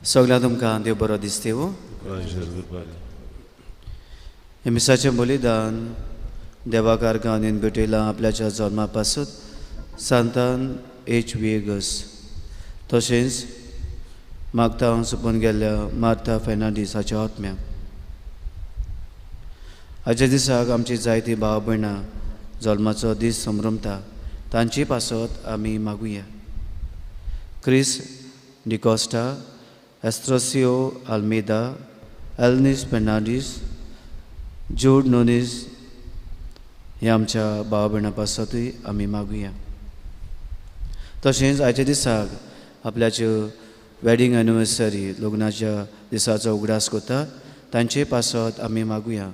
सगळ्यांक तुमकां देव बरो दीस दिवं. हे मिसाचें बलिदान देवाक अर्गान भेटयलां आपल्याच्या जल्मा पासून सांतान H.V.Gus. तशेंच मागता सुपून गेल्ल्या मार्था फेर्नांडीस हाच्या आत्म्याक. हाच्या दिसाक आमची जायतीं भाव भयणां जल्माचो दीस संभ्रमता तांची पासत आमी मागुया. क्रिस डिकोस्टा, एस्ट्रोसियो आल्मेदा, एल्निस फेर्नांडीस, जूड नोनीस हे आमच्या भाव भयणां पासतूय आमी मागुया. तशेंच आयच्या दिसाक आपल्याच्यो वेडिंग एनिवर्सरी लग्नाच्या दिसाचो उगडास करता तांचे पासत आमी मागुया.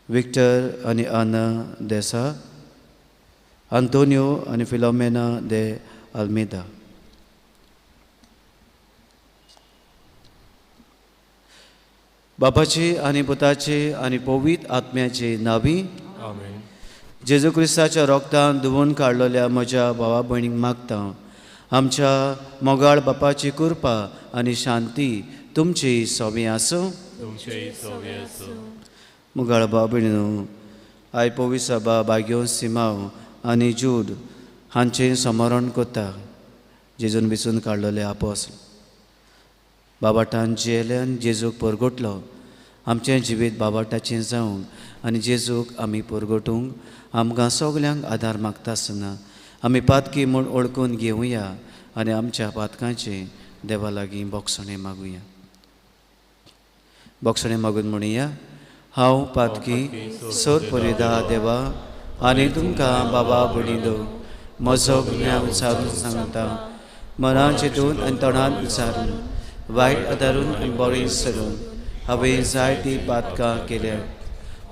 विक्टर आनी आना देसा, आंतोनियो आनी फिलोमेना दे आल्मेदा. बापाची आनी पुताची आनी पवित्र आत्म्याची नांवी. आमेन. जेजू क्रिस्ताच्या रोगतान धुवून काडलेल्या म्हज्या भावा भयणीक मागता आमच्या मोगाळ बापाची कृपा आनी शांती तुमची सोबी आसूं. मोगाळ भाव भयणीनो, आय पवित्र सभा बाग्यो सिमाव आनी जूड हांचें समरण करता जेजून बिसून काडलेले आपोसल. बाबाटान जेल्यान जेजूक परगटलो. आमचें जिवीत बाबाटाचें जावं आनी जेजूक आमी परगटूंक आमकां सगल्यांक आदार मागता आसतना आमी पातकी म्हूण ओळखून घेवया आनी आमच्या पातकांचें देवा लागीं बोगसणें मागुया. बोगसणें मागून म्हणुया. हांव पातकी सोर परिदा देवा आनी तुमकां बाबा भयणीनो म्हजो गुन्यांव विचारून सांगता. मनान चिंतून आनी तोंडान विचारून वायट आदारून आनी बरें विसरून हांवें जायतीं पातकां केल्या.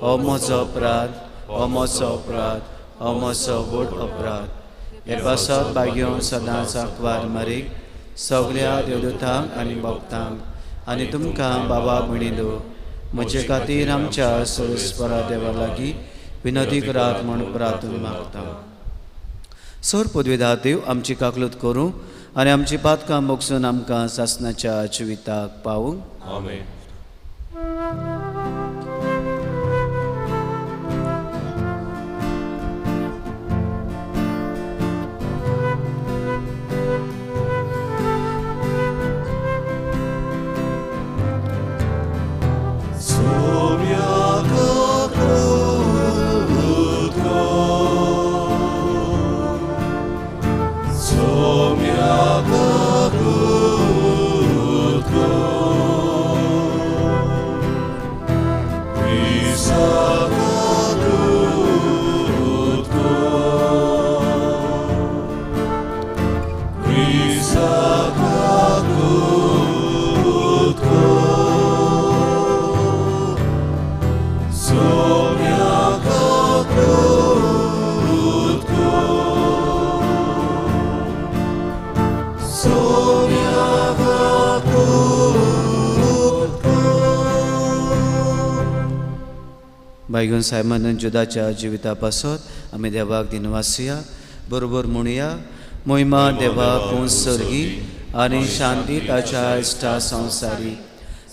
हो म्हजो अपराध, हो म्हजो अपराध, हो म्हजो व्हड अपराध. हे पासत बाग्यो सदांच आंकवार मारीक सगळ्या देवदूतांक आनी भक्तांक आनी तुमकां बाबा भयणीनो म्हजे खातीर आमच्या सर्वेस्परा देवा लागीं विनंती करात म्हूण प्रार्थना मागता. सोर पदवीदार देव आमची काकलूत करूं आनी आमची पातकां मोगसून आमकां सासणाच्या जिविताक पावूं. आमेन. बायगून सायमन जुदाच्या जिविता पासत आमी देवाक दिनवासिया बरोबर म्हणुया. मोहिमा देवा पूण सर्गी आनी शांती ताच्या इश्टा संवसारी.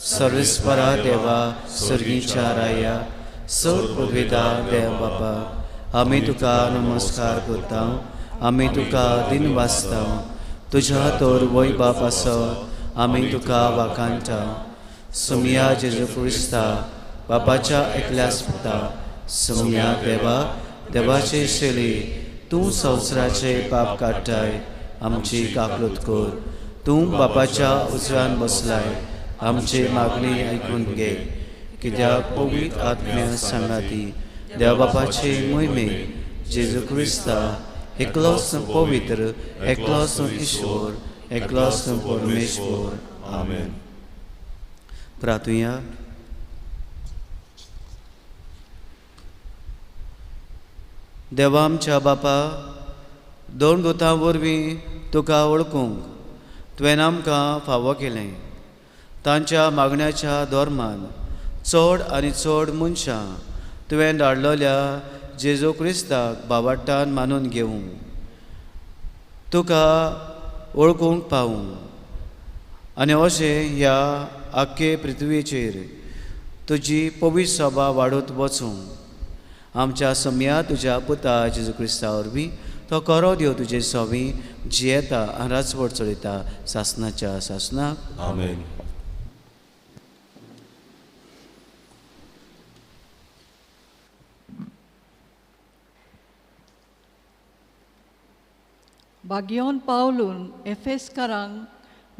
सर्वेस्परा देवा सर्गीच्या राया सर पदवीदा देव बापा आमी तुका नमस्कार करता. आमी तुका दिनवासता. तुज्या तोर वय बाप आसत आमी तुका वाखाणटा. सुमिया जेजू क्रिस्ता बापाच्या एकल्यास पुता. सुमिया देवा देवाचे शेली तूं संवसाराचे पाप काडटाय आमची काकलूत कर. तूं बापाच्या उजव्यान बसलाय आमची मागणी आयकून घे. कित्याक पवित्र आत्म्या सांगाती देवा बापाचे मोहिमे जेजू क्रिस्ता एकलोच पवित्र एकलोच ईश्वर एकलोच परमेश्वर आमेन. प्रार्थुया. देवा आमच्या बापा, दोन दुतां वरवीं तुका वळखूंक तुवें आमकां फावो केलें. तांच्या मागण्याच्या धोरमान चड आनी चड मनशां तुवें धाडलेल्या जेजू क्रिस्ताक भावार्थान मानून घेवंक तुका वळखूंक पावूं आनी अशें ह्या आख्खे पृथ्वीचेर तुजी पवित्र सभा वाडत वचूं आमच्या सम्या तुज्या पुता जेजू क्रिस्ता वरवीं तो करो दिव तुजे सोवी जियेता आनी राजवट चलयता सासनाच्या सासनाक. आमेन. भाग्योन पावलून एफेसकारांक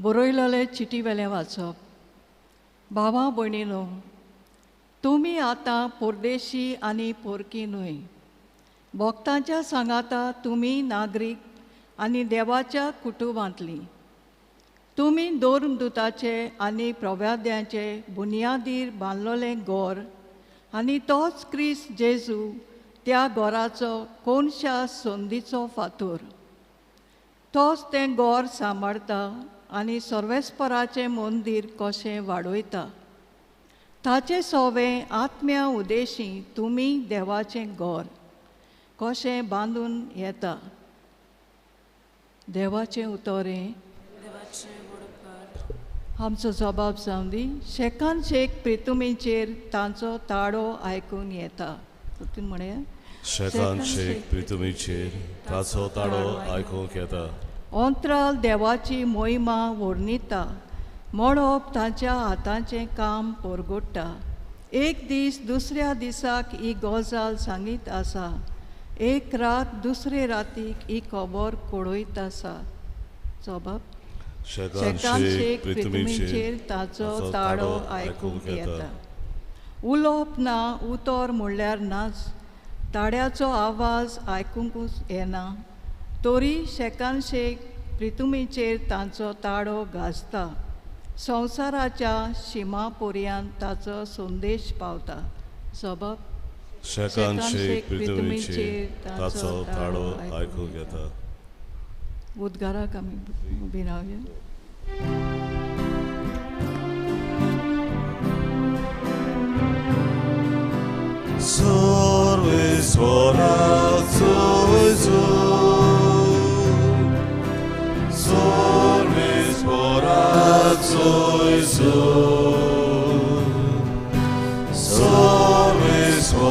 बरयलेले चिटी वेलें वाचप. भावां भयणीनो, तुमी आतां परदेशी आनी परकी न्हय. भक्तांच्या सांगाता तुमी नागरीक आनी देवाच्या कुटुंबांतलीं. तुमी दोर्मदुताचे आनी प्रवाद्यांचे बुनयादीर बांदलोलें घोर आनी तोच क्रिस्त जेजू त्या घोराचो कोणशा संदीचो फातोर. तोच तें घोर सांबाळटा आनी सर्वेस्पराचें मंदीर कशें वाडयता. ताचे सोवें आत्म्या उदेशी तुमी देवाचें घोर कशें बांदून येता. देवाचें उतोरें. आमचो जबाब जावन दी. शेकान शेक प्रितुमीचेर तांचो ताळो आयकून येता. म्हणे शेकान शेक प्रितुमीचेर ताचो ताळो आयकूंक येता. अंतराल देवाची मोहिमा वर्णिता. मळप तांच्या हातांचें काम परगोडटा. एक दीस दुसऱ्या दिसाक ही गजाल सांगीत आसा. एक रात दुसरे रातीक ही खबर कळयत आसा. जबाब. शेकान शेक प्रितुमीचेर ताचो ताळो आयकूंक येता. उलोवप ना उतर म्हणल्यार नाच. ताड्याचो आवाज आयकूंकूच येना. तोरी शेकान शेक प्रितुमीचेर तांचो ताळो गाजता. संवसाराच्या शिमा पर्यंत ताचो संदेश पावता. जबाब. शेकान शेक प्रितुमीचेर ताचो ताळो आयकूंक येता. उद्गाराक आमी उबी रावया. सर्वेस्वराचो सर्वेस्वराचो सर्वेस्वराचो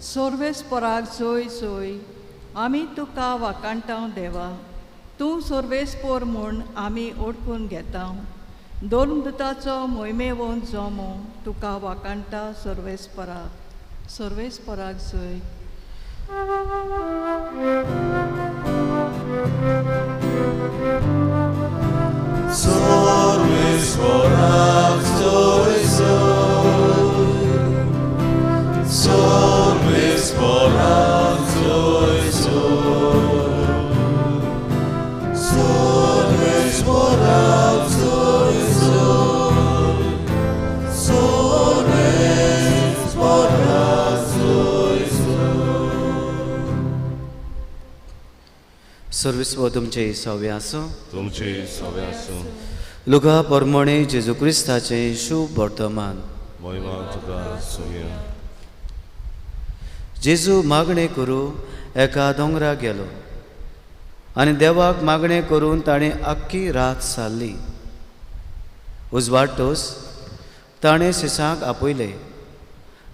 सर्वेस्पराक जोय जोय. आमी तुका वाकाणटाव देवा. तूं सर्वेस्पर म्हूण आमी ओळखून घेता. दोर्मदुताचो मोहिमेवंत जोमो तुका वाकाणटा सर्वेस्पराक. सर्वेस्पराक जोय. सर्वेस्वराक जोय सर्वेस्वराक जोय सर्वेस्वराक जोय सर्वेस्वराक जोय. सर्वेस्व तुमचे सवे आसूं. तुमचे सवे आसूं. लुका परमणे जेजू क्रिस्ताचें शुभ वर्तमान. महिमा तुका सोया. जेजू मागणें करूं एका दोंगराक गेलो आनी देवाक मागणें करून ताणें आख्खी रात सारली. उजवाडटोच ताणें सिसांक आपयले.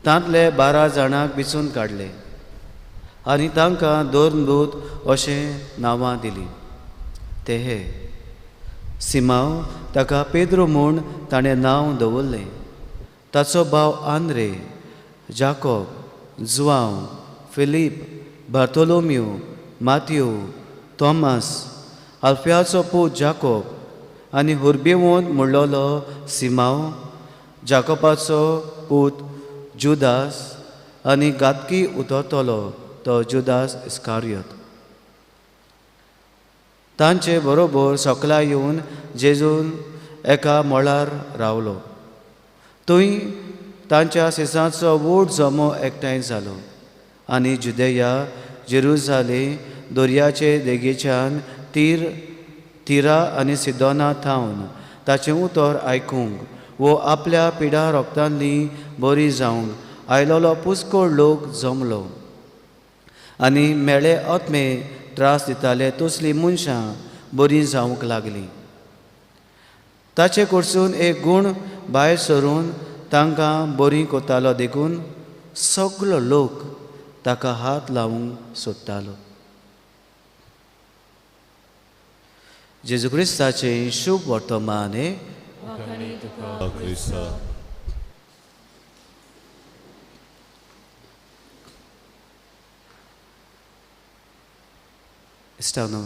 तांतले 12 जाणांक बिचून काडले आनी तांकां दोर्मदूत अशें नांवां दिलीं. ते हे सिमांव, ताका पेद्रो म्हूण ताणें नांव दवरलें. ताचो भाव आंद्रे, जाकोब, जुआंव, फिलीप, बार्थोलोम्यू, माथ्यू, थॉमस, आल्फियाचो पूत जाकोब आनी हुर्बिवोन म्हणलोलो सिमाव, जाकोबाचो पूत जुदास आनी गातकी उतरतलो तो जुदास इस्कारियोत. तांचे बरोबर सोकला येवन जेजून एका मळार रावलो. थंय तांच्या सिसांचो व्हड जमो एकठांय जालो आनी जुदेया, जेरुसालेम, दर्याचे देगेच्यान तिरा आनी सिदोना थावन ताचें उतर आयकूंक वो आपल्या पिडा रोगतांनी बरी जावंक आयलोलो पुष्कळ लोक जमलो. आनी मेळे आत्मे त्रास दिताले तसलीं मनशां बरी जावंक लागलीं. ताचे कडसून एक गूण भायर सरून तांकां बरी कोतालो देखून सगलो लोक ताका हात लावंक सोदतालो. जेजू क्रिस्ताचें शुभ वर्तमान हे क्रिस्ता. इश्टानो,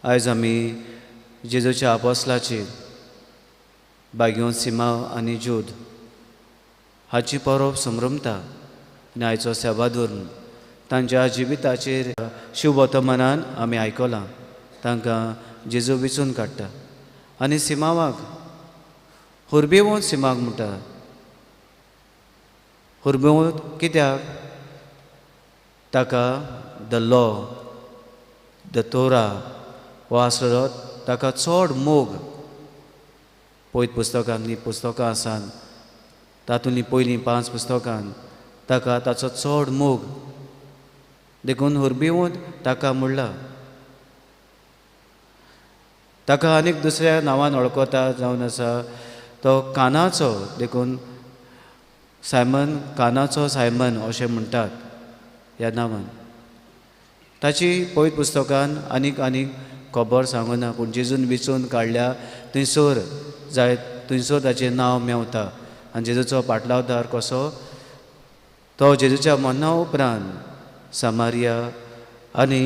आयज आमी जेजूच्या आपोस्लाची बागयोन सिमाव आनी जूद हाची परब संभ्रमता आनी आयचो सेवा धरून तांच्या जिविताचेर शुभ वर्तमानान आमी आयकलां. तांकां जेजू विचून काडटा आनी सिमावाक हुर्बिवोन सिमाक म्हणटा. हुर्बिवोन कित्याक? ताका द लॉ, द तोरा हो आसलो ताका चड मोग. पयत पुस्तकांतलीं पुस्तकां आसात, तातूंतलीं पयलीं 5 पुस्तकां ताका ताचो चड मोग देखून हुर्बिवोन ताका म्हणला. ताका आनीक दुसऱ्या नांवान वळखता जावन आसा तो कानाचो देखून सायमन, कानाचो सायमन अशें म्हणटात ह्या नांवान. ताची पयत पुस्तकान आनीक खबर सांगना, पूण जेजून विचून काडल्या थंयसर ताचें नांव मेवता. आनी जेजूचो पाटलावदार कसो तो जेजूच्या मरना उपरांत सामारिया आनी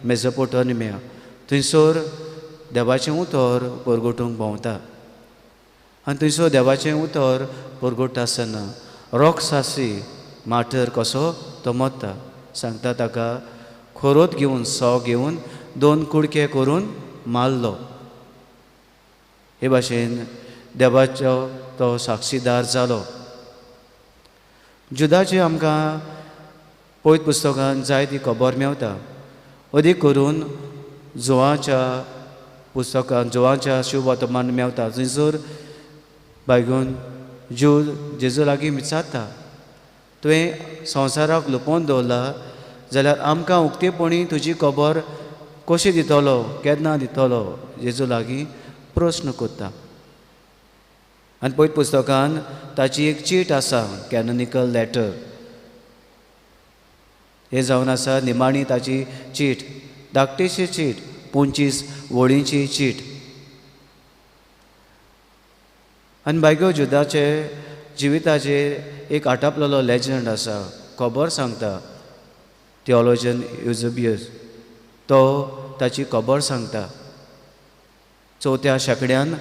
मेसोपोटामिया थंयसर देवाचें उतर परगटूंक भोंवता. आनी थंयसर देवाचें उतर परगटता आसतना रॉक्सासी माटर कसो तो मरता. सांगता ताका खोरोत घेवन घेवन 2 कुडके करून मारलो. हे भाशेन देवाचो तो साक्षीदार जालो. जुदाची आमकां पयत पुस्तकांत जायती खबर मेवता. अदीक करून जोआच्या पुस्तकांत जोआच्या शुभ वर्तमान मेवता. थंयसर बायगून जेजू लागीं विचारता, तुवें संवसाराक लपोवन दवरला जाल्यार आमकां उक्तेपणी तुजी खबर कशी दितलो, केन्ना दितलो? जेजू लागीं प्रस्न करता. आनी पयत पुस्तकांत ताची एक चीट आसा, कॅनोनिकल लॅटर. हें जावन आसा निमाणी ताची चीट, धाकटीशी चीट, 25 वळींची चीट. आनी बायगो जुदाचे जिविताचेर एक आटापलेलो लेजंड आसा, खबर सांगता. थियोलॉजन युझबियस तो ताची खबर सांगता. 4थ्या शेंकड्यान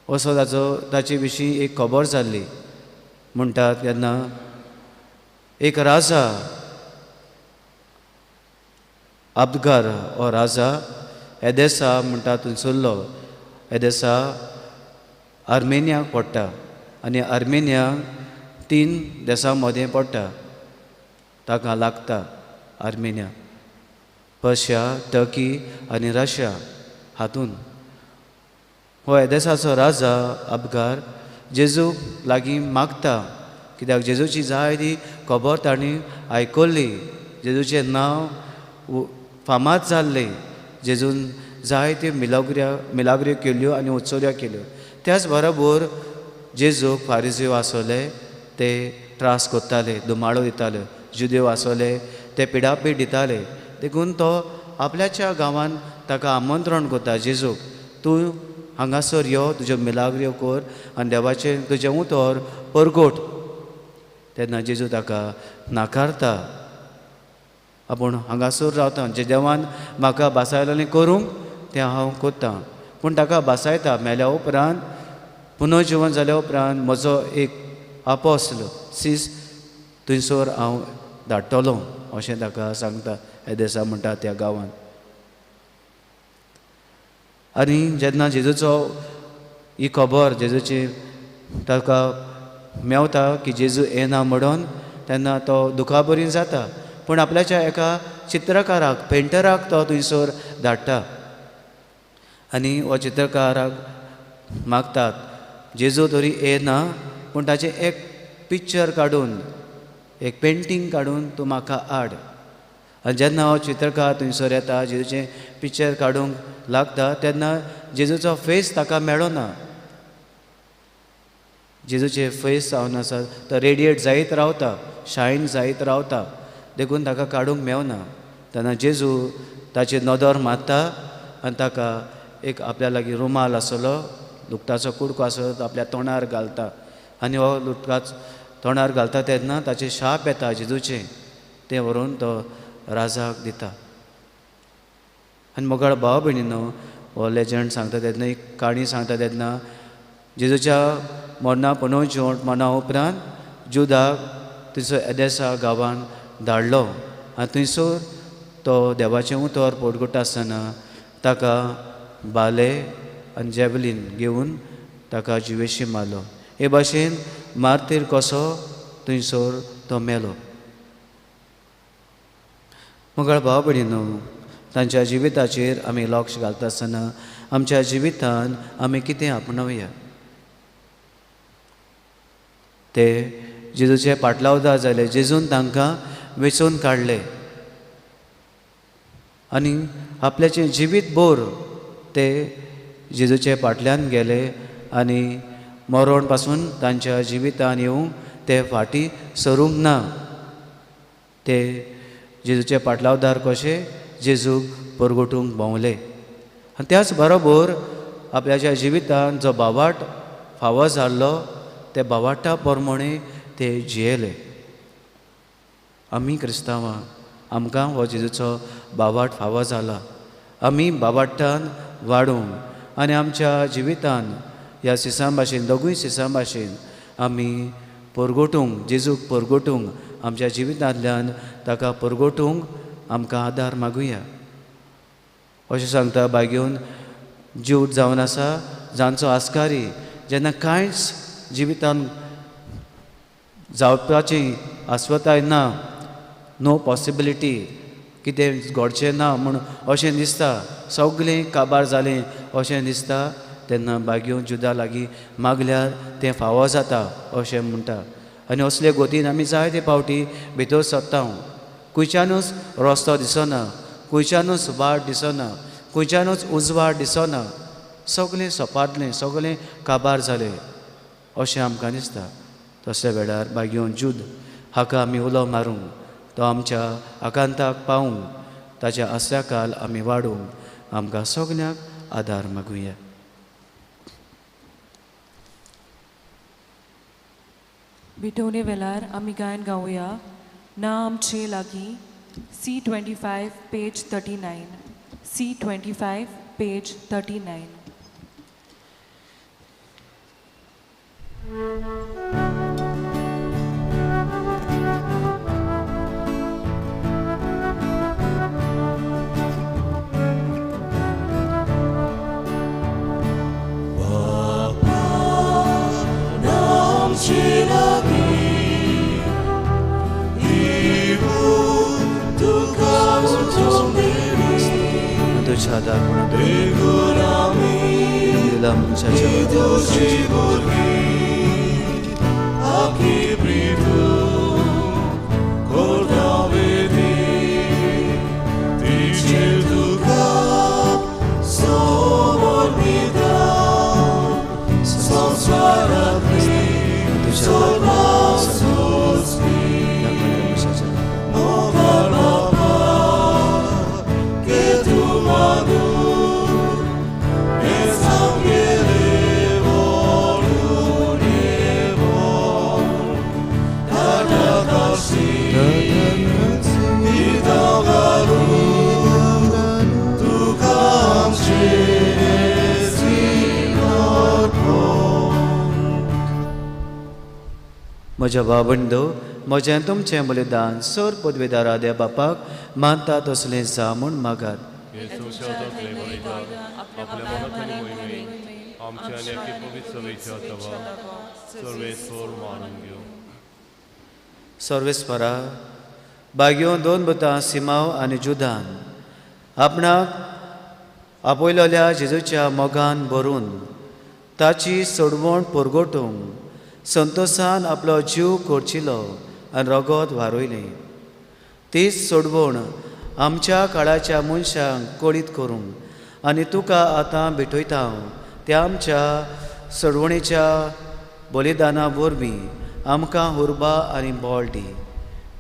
असो ताचे विशीं एक खबर जाल्ली. म्हणटात तेन्ना एक राजा अबगार हो राजा एदेसा म्हणटा थंयसरलो. एदेसा आर्मेनियाक पडटा आनी आर्मेनिया 3 देशां मदें पडटा. ताका लागता आर्मेनिया, पर्शिया, टर्की आनी रशिया हातून. हो एदेसाचो राजा अबगार जेजू लागीं मागता, कित्याक जेजूची जायती खबर ताणीं आयकल्ली. जेजूचें नांव फामाद जाल्लें. जेजून जायत्यो मिलाग्र्यो केल्यो आनी उत्सवर्यो केल्यो. त्याच बरोबर जेजूक फारिझेव आसले ते त्रास करताले, दुमाळो दिताले. जुदेव आसले ते पिडापीड दिताले. देखून तो आपल्याच्या गांवांत ताका आमंत्रण करता, जेजूक तूं हांगासर यो, तुज्यो मिलाग्र्यो कर आनी देवाचें तुजें उतर परगट. तेन्ना जेजू ताका नाकारता आपूण हांगासर रावता जे देवान म्हाका बासायलेलें करूंक तें हांव कोत्तां. पूण ताका बासायता मेल्या उपरांत पुनर्जिवन जाल्या उपरांत म्हजो एक आपोसल सीस थंयसर हांव धाडटलों अशें ताका सांगता एदेसा म्हणटा त्या गांवांत. आनी जेन्ना जेजूचो ही खबर जेजूची ताका मेवता की जेजू येना म्हणून तेन्ना तो दुखाबरी जाता. पूण आपल्याच्या एका चित्रकाराक पेंटराक तो थंयसर धाडटा आनी हो चित्रकाराक मागतात जेजू तरी येना पूण ताचें एक पिक्चर काडून एक पेंटींग काडून तूं म्हाका हाड. आनी जेन्ना हो चित्रकार थंयसर येता जेजूचें पिक्चर काडूंक लागता तेन्ना जेजूचो फेस ताका मेळना. जेजूचे फेस जावन आसा तो रेडिएट जायत रावता शायन जायत रावता देखून ताका काडूंक मेवना. तेन्ना जेजू ताचेर नदर मारता आनी ताका एक आपल्या लागीं रुमाल आसलो लुगटाचो कुडको आसलो तो आपल्या तोंडार घालता आनी हो लुगटाच तोंडार घालता तेन्ना ताचें शाप येता जेजूचें तें व्हरून तो राजाक दिता. आनी मोगाळ भाव भयणीनो हो लेजंड सांगता तेन्ना एक काणी सांगता तेन्ना जेजूच्या मरणा पुनर्जीवन मरणा उपरांत जुदाक थंयसर एदेसा गांवांत धाडलो आनी थंयसर तो देवाचें उतर पोटगुट्टा आसतना ताका बाले आनी जॅवलीन घेवन ताका जिवेशी मारलो. हे भाशेन मारतीर कसो थंयसर तो मेलो. मोगाळ भाव भयणीनो तांच्या जिविताचेर आमी लक्ष घालता आसतना आमच्या जिवितान आमी कितें आपणावया. ते जेजूचे पाटलावदार जाले जेजून तांकां वेचून काडले आनी आपल्याचें जिवीत भर ते जेजूचे फाटल्यान गेले आनी मरण पासून तांच्या जिवितान येवंक ते फाटीं सरूंक ना. ते जेजूचे पाटलावदार कशे जेजूक परगटूंक भोंवले आनी त्याच बरोबर आपल्याच्या जिवितान जो बावाट फावो जाल्लो ते बावाटा प्रमाणे ते जियेले. आमी क्रिस्तांवां आमकां हो जेजूचो बावाट फावो जाला. आमी बावाटान वाडूंक आनी आमच्या जिवितान ह्या सिसां भाशेन दोगूय सिसां भाशेन आमी परगटूंक जेजूक परगटूंक आमच्या जिवितांतल्यान ताका परगटूंक आमकां आदार मागुया. अशें सांगता बागेवन ज्यूट जावन आसा जांचो आस्कारी जेन्ना कांयच जिवितान जावपाची आस्वताय ना नो पॉसिबिलिटी कितें घडचें ना म्हूण अशें दिसता सगळें काबार जालें अशें दिसता तेन्ना बागेवन जुदा लागीं मागल्यार तें फावो जाता अशें म्हणटा. आनी असले गोतीन आमी जायते फावटी भितर सरता. खंयच्यानूच रस्तो दिसना खंयच्यानूच वाट दिसना खंयच्यानूच उजवाड दिसना सगळें सपाटलें सगळें काबार जालें अशें आमकां दिसता. तसल्या वेळार बागेवन जूद हाका आमी उलो मारूंक तो आमच्या आकांताक पावूंक ताच्या आस्याकाल आमी वाडूंक आमकां सगळ्यांक आदार मागुया. विटोवणे वेळार आमी गायन गावया ना आमचे लागीं C25 page 39 C25 page 39. Sadar dalam Angele volu म्हज्या भावंडो म्हजें तुमचें बलिदान सर पदवेदारा देव बापाक मानता तसलें जा म्हूण मागात. येसूच्या तकले बलिदान आपल्या मनातली मोहिमे आमच्या नेके पवित्र सभेच्या तवा सर्वेस्वर मानून घेऊ. सर्वेस्परा बागयो दोन बुतां सिमाव आनी जुदान आपणाक आपयलेल्या जेजूच्या मोगान भरून ताची सोडवण परगटूंक संतोशान आपलो जीव करचिलो आनी रगत वारोयलें. तीच सोडवण आमच्या काळाच्या मनशांक कळीत करूंक आनी तुका आतां भेटयता त्या आमच्या सोडवणेच्या बलिदाना वरवीं आमकां उर्बा आनी बळ दी.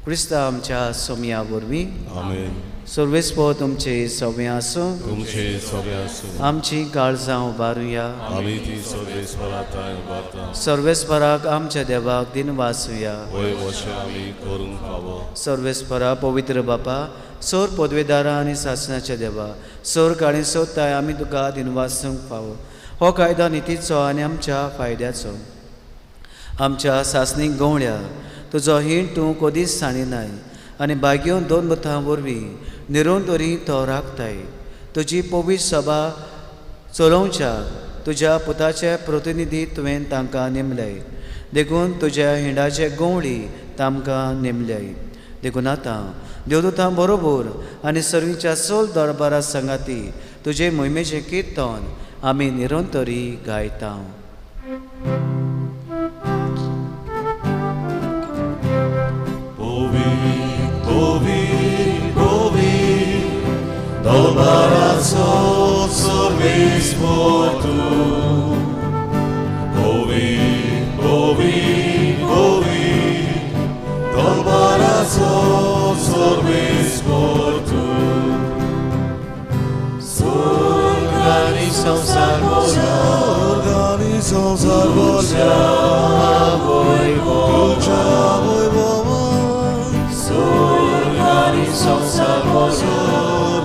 क्रिस्ता आमच्या सोम्या वरवीं आमेन. सर्वेस्पो तुमचे सव्य आसूं. तुमचे सगळे आसूं. आमची काळजां उबारुया. आमी ती सर्वेस्पराताय उबारता. सर्वेस्पराक आमच्या देवाक दिन वाचुया. वय वशें आमी करूंक फावो. सर्वेस्परा पवित्र बापा सोर पदवेदारा आनी सासणाच्या देवा सोर काळी सोदताय आमी तुका दिन वाचूंक फावो. हो कायदो नितीचो आनी आमच्या फायद्याचो. आमच्या सासणीक गवळ्या तुजो हिण तूं कदीच साणिनाय आनी बागयो दोन बुतां वरवीं निरोंतरी तो राखताय. तुजी पवित्र सभा चलोवच्याक तुज्या पुताचे प्रतिनिधी तुवें तांकां नेमल्याय. देखून तुज्या हिंडाचे गवळी तांकां नेमल्याय. देखून आतां देवदूतां बरोबर आनी सर्वीच्या सोल दरबारा संगाती तुजे मोहिमेचें किर्तन आमी निरंतरी गायता. Dolbarazo sorvismo tu. Ovi, ovi, ovi. Dolbarazo sorvismo tu. Organizam salvoria. Organizam salvoria. Voi Lucha voi baba. Organizam salvoria.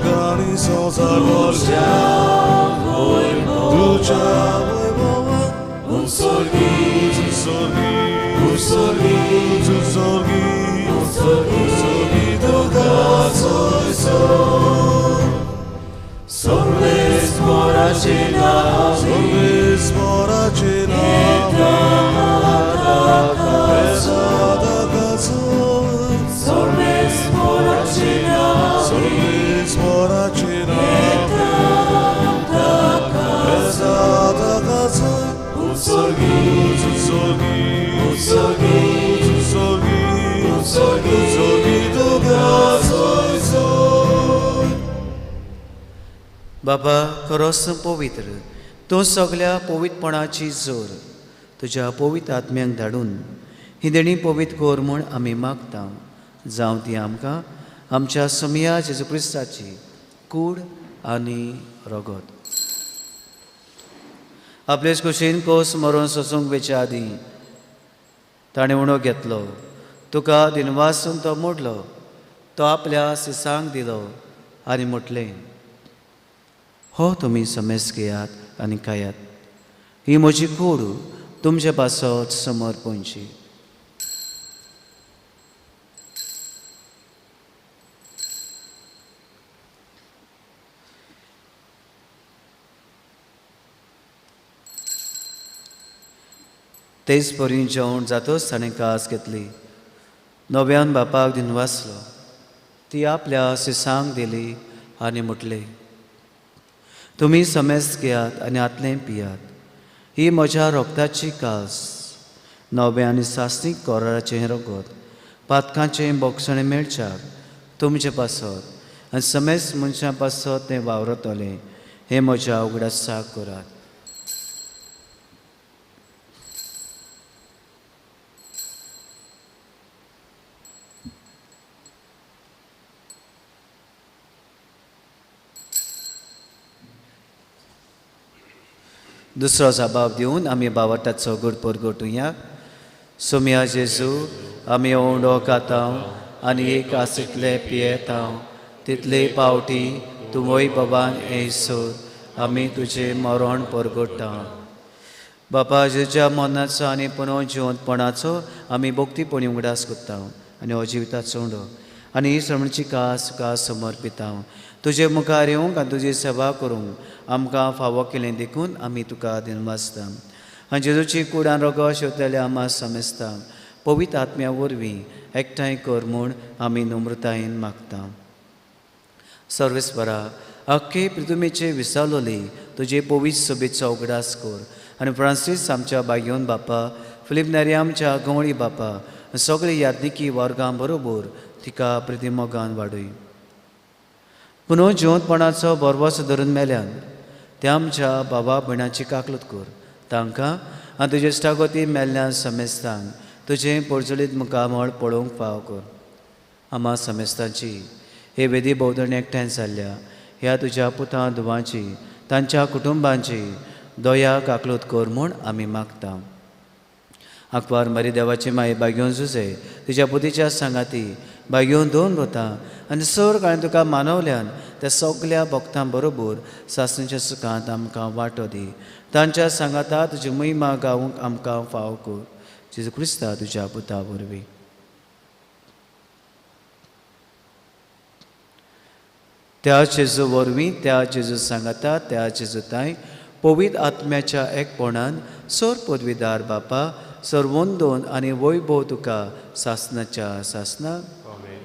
Organizam salvoria. Lucha voi baba. Un sorghi. Un sorghi do caso e sol. Sorves moracina. Sorves moracina. Pesada canzone. Sorves moracina. Sorves moracina. Pesada canzone. Un sorghi. Un sorghi do caso e sol. बाबा खरोच पवित्र तूं सगळ्या पवित्रपणाची जोर तुज्या पवित्र आत्म्यांक धाडून ही देणी पवित्र कोर म्हूण आमी मागता. जावं ती आमकां आमच्या सोम्या जेजू क्रिस्ताची कूड आनी रगत. आपलेच कुशीन कोस मरून सोसूंक वेच्या आदीं ताणें उणो घेतलो. तुका दिनवासून तो मोडलो. तो आपल्या सिसांक दिलो आनी म्हटलें, हो तुमी समेस घेयात आनी खायात. ही म्हजी कूड तुमचे पासत समर्पणची. तेच परी जेवण जातोच ताणें कास घेतली. नव्यान बापाक दिन वाचलो. ती आपल्या सिसांक दिली आनी म्हटलें, तुमी समेस घेयात आनी आतलें पियात. ही म्हज्या रोगताची कास नव्या आनी सासणीक कोराचें रगत पातकांचें बोगसणें मेळच्याक तुमचे पासत आनी समेस मनशां पासत तें वावरतलें. हें म्हज्या उगडासाक करात. दुसरो जबाब दिवन आमी बावटाचो गूड परगटुया. सोम्या जेजू आमी ओंडो खाता आनी एक आसितले पियेता. तितले पावटी तूं वैभवान येयसर आमी तुजें मरण परगटा. बापा जेच्या मरणाचो आनी पुनव जिवंतपणाचो आमी भोक्तीपणी उगडास करता आनी हो जिविताचो उंडो आनी ही श्रमणची कास कास समर्पिता तुजे मुखार येवंक आनी तुजी सेवा करूंक आमकां फावो केलें देखून आमी तुका दिनवासता आनी जेजूची कुडान रोगो शेवतलेल्या आमा समेस्ता पवित्र आत्म्या वरवीं एकठांय कर म्हूण आमी नम्रतायेन मागता सर्वेस्परा अख्खे पृथ्वीचे विसावलोली तुजे पवित्र सभेचो उगडास कर आनी फ्रांसीस आमच्या बागयोन बापा फिलीप नेरी आमच्या गवळी बापा सगळी यादनिकी वर्गां बरोबर तिका प्रतिमोगान वाडय पुनव जिवंतपणाचो बरवस धरून मेल्यान त्या आमच्या बाबा भयणाची काकलूत कर तांकां आनी तुजे इश्टागोती मेल्ल्यान समेस्तांक तुजें पोरजोळीत मुखामळ पळोवंक फाव कर आमा समेस्तांची हे वेदी भोंवतणी एकठांय जाल्ल्या ह्या तुज्या पुतां धुवांची तांच्या कुटुंबांची दोया काकलूत कर म्हूण आमी मागता आंकवार मरी देवाची माय बागयोन झुजे तुज्या पुतीच्या सांगाती बागयोन दोन रोतां आनी सर काळें तुका मानवल्यान त्या सगल्या भक्तां बरोबर सासणेच्या सुखांत आमकां वांटो दी तांच्या सांगाता तुजी महिमा गावूंक आमकां फाव कर जेजू क्रिस्ता तुज्या पुता वरवीं त्या जेजू वरवीं त्या जेजू सांगाता त्या जेजूताय पवित्र आत्म्याच्या एकपणान सर पदवीदार बापा सर्वोंदोन आनी वैभव तुका सासणाच्या सासणाक आमेन.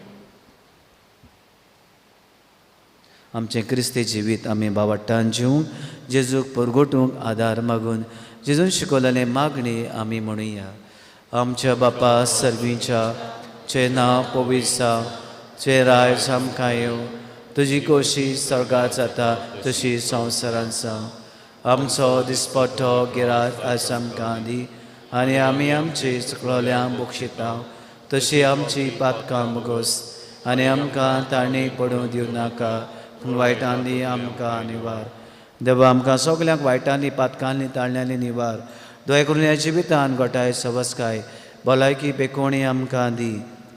आमचें क्रिस्ती जिवीत आमी बावट्टान जिवंक जेजूक परगोटूंक आदार मागून जेजून शिकयलेले मागणी आमी म्हणुया आमच्या बापा सर्वीच्या चे नांव पवित्र जावं चे राय सामकां येवं तुजी कोशी स्वर्गांत जाता तशी संवसारांत जावं आमचो दिसपट्टो गिरात आयज आमकां दी आनी आमी आमची चुकलोल्यांक बक्षिता तशी आमची पातकां बगोस आनी आमकां ताणी पडूं दिवं नाका पूण वायटांनी आमकां निवार देवा आमकां सगल्यांक वायटांनी पातकांनी ताळण्यांनी निवार दोय करून ह्या जिवितान गोठाय सवस्काय भलायकी बेकोणी आमकां दी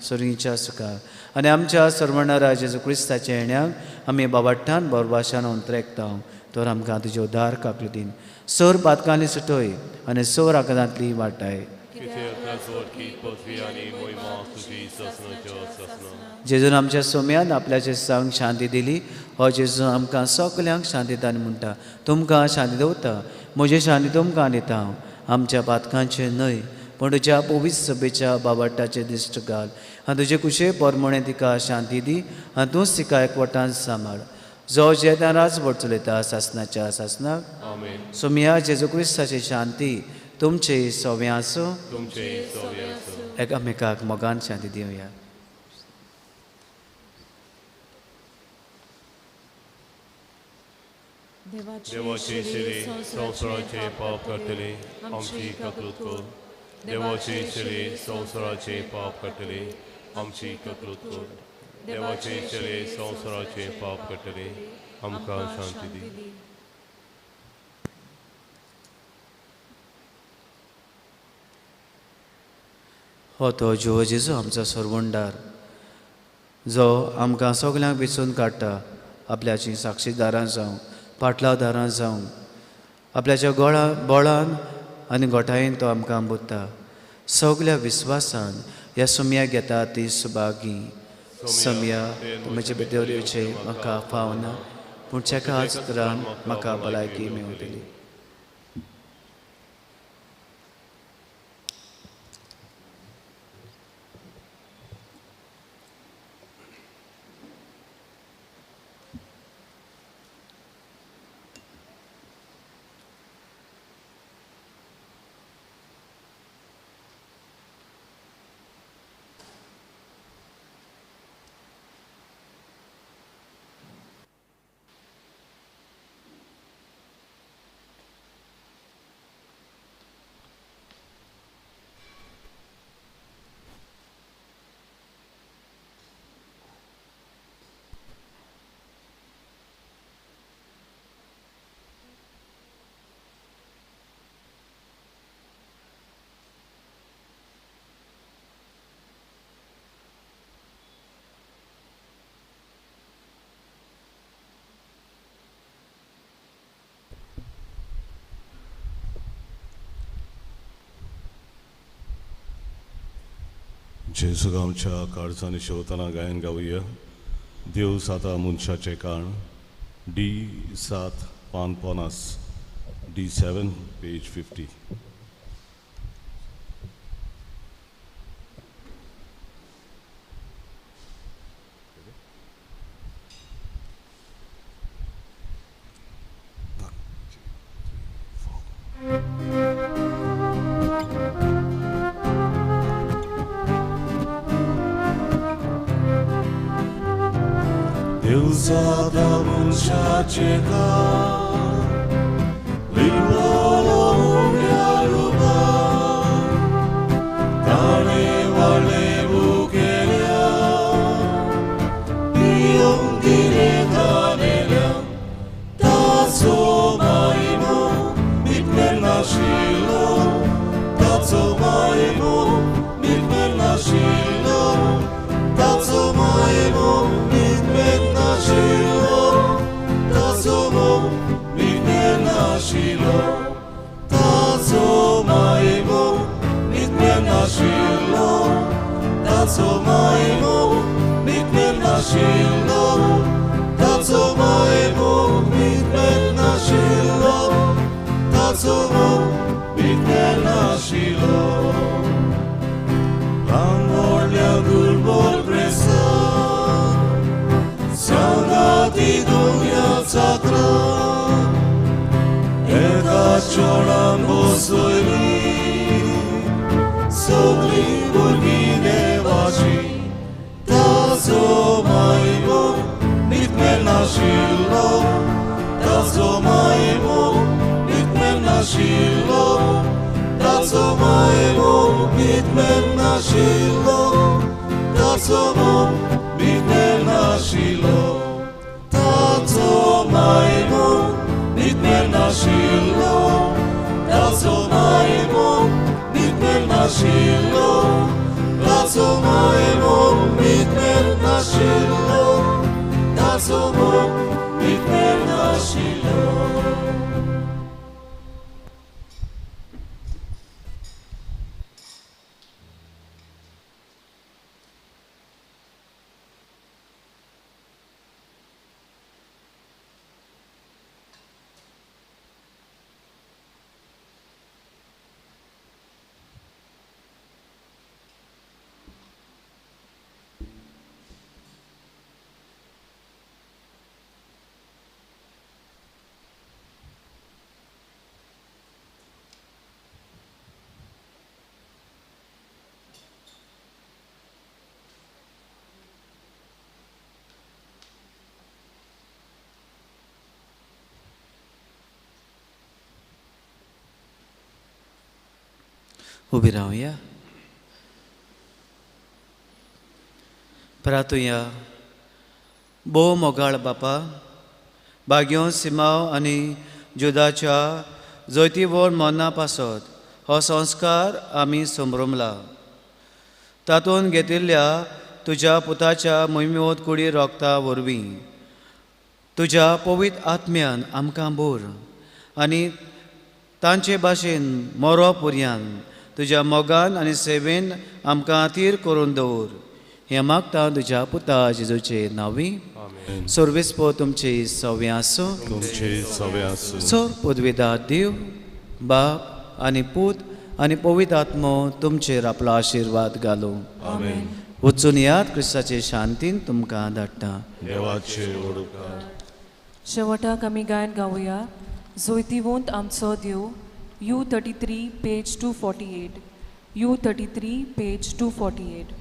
सुरीच्या सुखार आनी आमच्या सर्वणारा जेजू क्रिस्ताच्या येण्याक आमी बाबाट्टान बोरभाशान अंतरेकता तर आमकां तुजे उदार कापली दिन सर पातकांनी सुटय आनी सर आकांतांतली वाटाय जेजून आमच्या सोम्यान आपल्याचे संग शांती दिली हो जेजू आमकां सगल्यांक शांतीदान म्हणटा तुमकां शांती दवरता म्हजी शांती तुमकां दिता हांव आमच्या पातकांचे न्हय पण तुज्या पवित्र सभेच्या बाबाटाचे दिश्ट घाल आनी तुजे कुशे परमणे तिका शांती दी आनी तूंच तिका एकवटान सांबाळ जो जेन्ना राजभट चलयता सासणाच्या सासणाक आमेन. सोम्या जेजू क्रिस्ताची शांती तुमचे सोव्या आसूं तुमचे सवय आसूं. एकामेकाक मोगान शांती दिवया देवाची शिरी संवसाराचे पाप काडटली आमची काकलूत कर देवाची शिरी संवसाराचे पाप काडटली आमची काकलूत कर देवाची शिरी संवसाराचे पाप काडटली आमकां शांती दी. हो तो जो जेजू आमचो सर्वंडार जो आमकां सगल्यांक वेचून काडटा आपल्याची साक्षीदारां जावं पाटलावदारां जावं आपल्याच्या बोळान आनी गोठायेन तो आमकां बुद्ता सगल्या विस्वासान ह्या सुम्या घेता ती सुभागी सम्या म्हजे भितरचे म्हाका फावना पूण चेका आज तरान म्हाका भलायकी मेळटली जेजु가 आमच्या काळजांनी शेवताना गायन गावया. देव साता मनशाचें काण D7 पान 50 D7 page 50. Deus ada munchache ka Liwalo umyaruba Tane wale bukelia Iyong direthanelia Taso maimo mitmen na shilo Taso maimo mitmen na shilo Taso maimo mitmen na shilo Taso mitmen na shilo Taso maimo mitmen na shilo Taso maimo mitmen na shilo Taso maimo mitmen na shilo Taso mitmen na shilo Langorlia gulbol presa Sangati dunya sakra Eka choram bosoili Sogli burgi devashi Taso maimo mitmen na shilo Taso maimo mitmen na shilo Taso maimo mitmen na shilo Taso mitmen na shilo Taso maimo mitmen na shilo Taso maimo mitmen na shilo Taso maimo mitmen na shilo Taso mitmen na shilo. उभी राहूया. प्रार्थुया. बो मोगाळ बापा, भाग्यो सिमाव आनी जुदाच्या जैतीवर मना पासत हो संस्कार आमी संभ्रमला. तातूंत घेतिल्ल्या तुज्या पुताच्या मोहिमेंत कुडी रोगता वरवीं तुज्या पवित्र आत्म्यान आमकां भर आनी तांचे भाशेन मरो पर्यान तुज्या मोगान आनी सेवेन आमकां तीर करून दवर. हें मागता तुज्या पुता जेजूचे नांवी. सर्वेस्पो तुमची सव्य आसूं. तुमचे सवे आसूं. सो पदवेदार देव बाप आनी पूत आनी पवित्र आत्मो तुमचेर आपलो आशिर्वाद घालो. आमेन. वचून याद क्रिस्ताचे शांतीन तुमकां धाडटा. देवाचे ओडकार. शेवटाक आमी गायन गावया. जोयतीवंत आमचो देव U33 page 248. U33 page 248.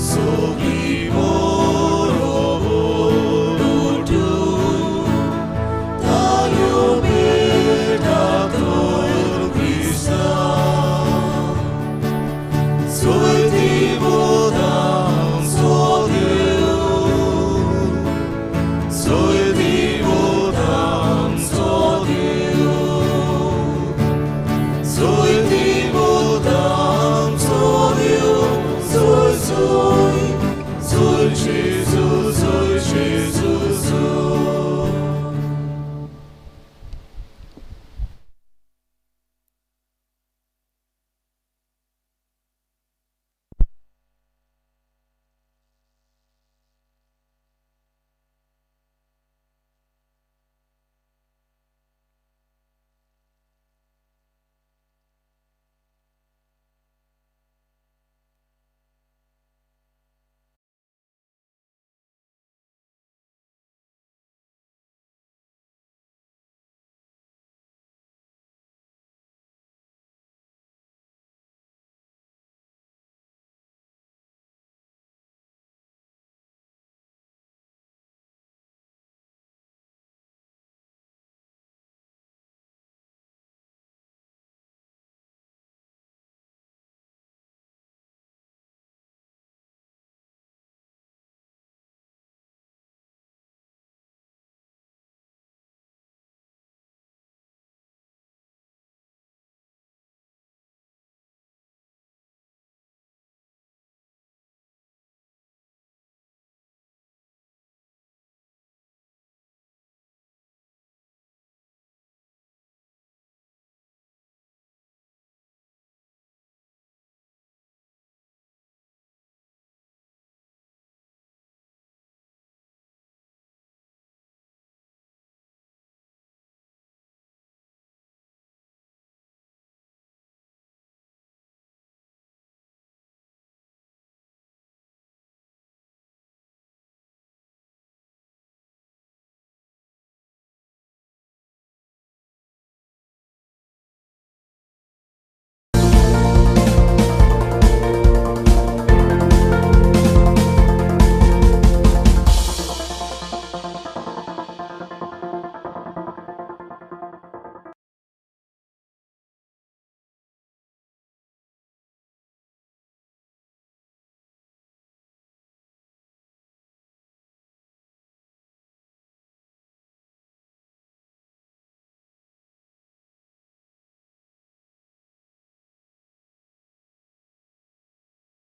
Sogli borobo जोय